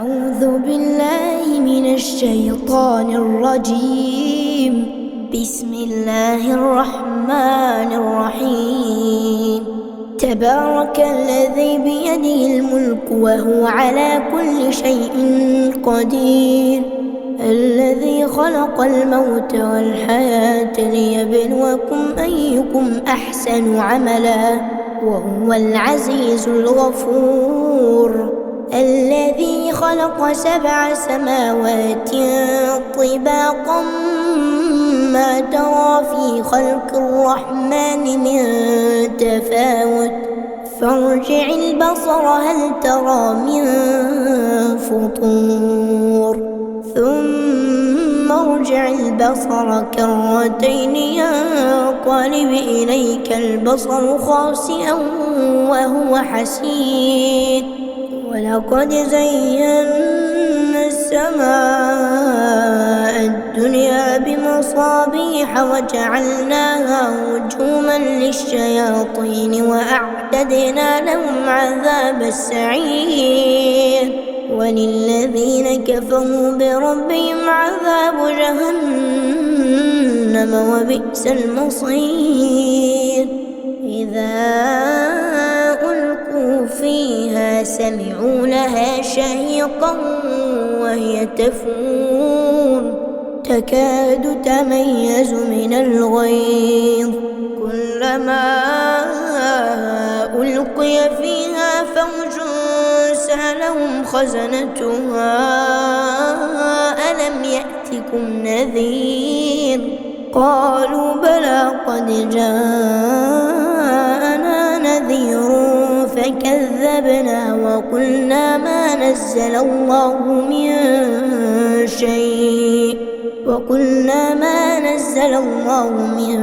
أعوذ بالله من الشيطان الرجيم. بسم الله الرحمن الرحيم. تبارك الذي بيده الملك وهو على كل شيء قدير، الذي خلق الموت والحياة ليبلوكم أيكم أحسن عملا وهو العزيز الغفور. الذي خلق 7 سماوات طباقا ما ترى في خلق الرحمن من تفاوت فارجع البصر هل ترى من فطور ثم ارجع البصر كرتين ينقلب إليك البصر خاسئا وهو حسير. ولقد زينا السماء الدنيا بمصابيح وجعلناها رجوما للشياطين وأعتدنا لهم عذاب السعير. وللذين كفروا بربهم عذاب جهنم وبئس المصير. إذا ألقوا فيها سمعوا لها شهيقا وهي تفور تكاد تميز من الغيظ كلما ألقي فيها فوج سألهم خزنتها ألم يأتكم نذير قالوا بلى قد جاءنا نذير فكذبنا وقلنا ما نزل الله من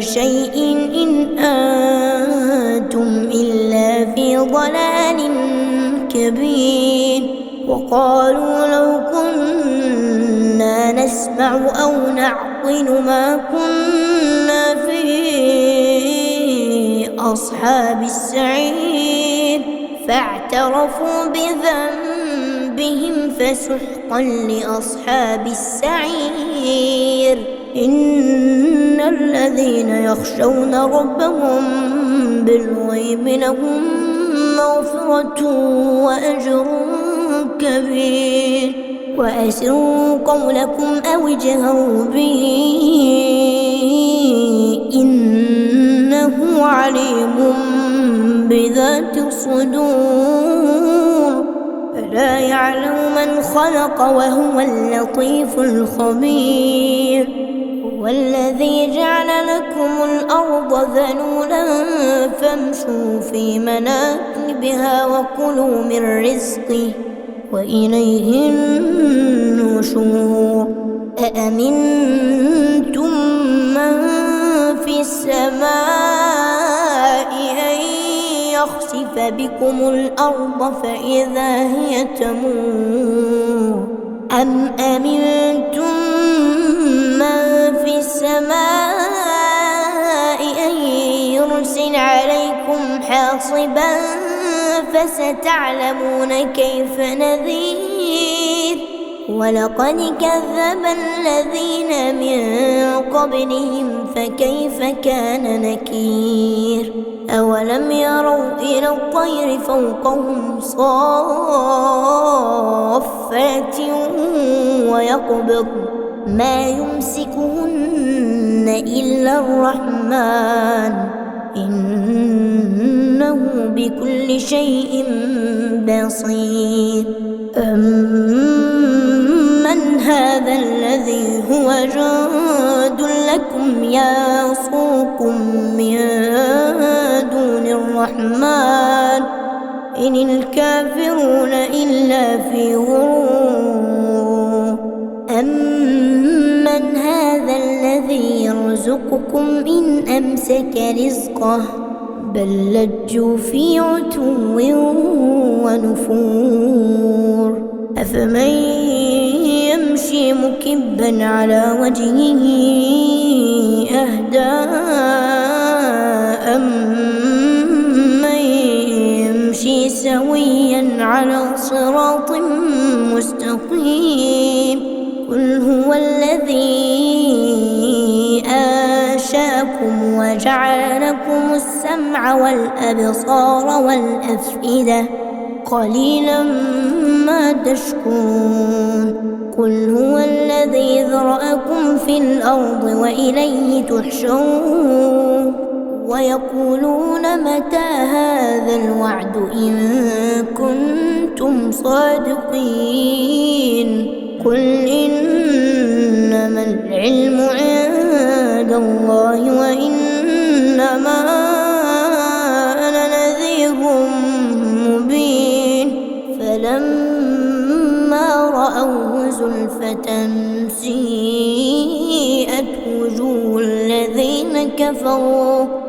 شيء إن أنتم إلا في ضلال كبير. وقالوا لو كنا نسمع أو نعقل ما كنا في أصحاب السعير فاعترفوا بذنبهم فسحقا لأصحاب السعير. إن الذين يخشون ربهم بالغيب لهم مغفرة وأجر كبير. وأسروا قولكم أو اجهروا به إنه عليم بذات الصدور. ألا يعلم من خلق وهو اللطيف الخبير. هو الذي جعل لكم الأرض ذلولا فامشوا في مناكبها وكلوا من رزقه وإليه النشور. أأمنتم من في السماء أن يخسف بكم الأرض فإذا هي تمور أم أمنتم من في السماء أن يرسل عليكم حاصبا فستعلمون كيف نذير. ولقد كذب الذين من قبلهم فكيف كان نكير. أولم يروا إلى الطير فوقهم صافات ويقبض ما يمسكهن إلا الرحمن إنه بكل شيء بصير. أمن هذا الذي هو جند لكم يصوكم من دون الرحمن إن الكافرون إلا في غرور. أمن هذا الذي يرزقكم إن أمسك رزقه بل لجوا في عتو ونفور. أفمن يمشي مكبا على وجهه أهدى أمن يمشي سويا على صراط مستقيم قل هو الذي أنشأكم وجعل لكم السمع والأبصار والأفئدة قليلا ما تشكرون قل هو الذي ذرأكم في الأرض وإليه تحشرون ويقولون متى هذا الوعد إن كنتم صادقين قل إنما العلم عند الله وإنما أنا نذير مبين فلما رأوه زلفة سيئت وجوه الذين كفروا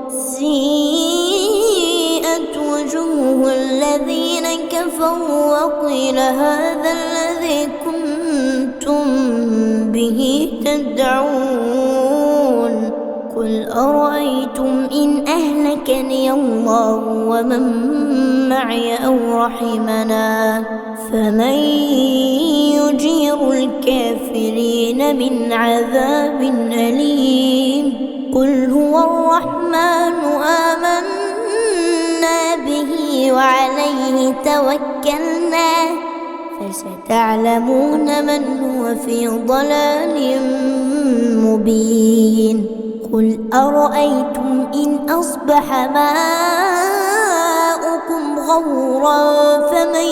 وقيل هذا الذي كنتم به تدعون قل أرأيتم إن أهلكني الله ومن معي أو رحمنا فمن يجير الكافرين من عذاب أليم قل هو الرحمن آمنا به وعليه توكلنا فستعلمون من هو في ضلال مبين قل أرأيتم إن أصبح ماؤكم غورا فمن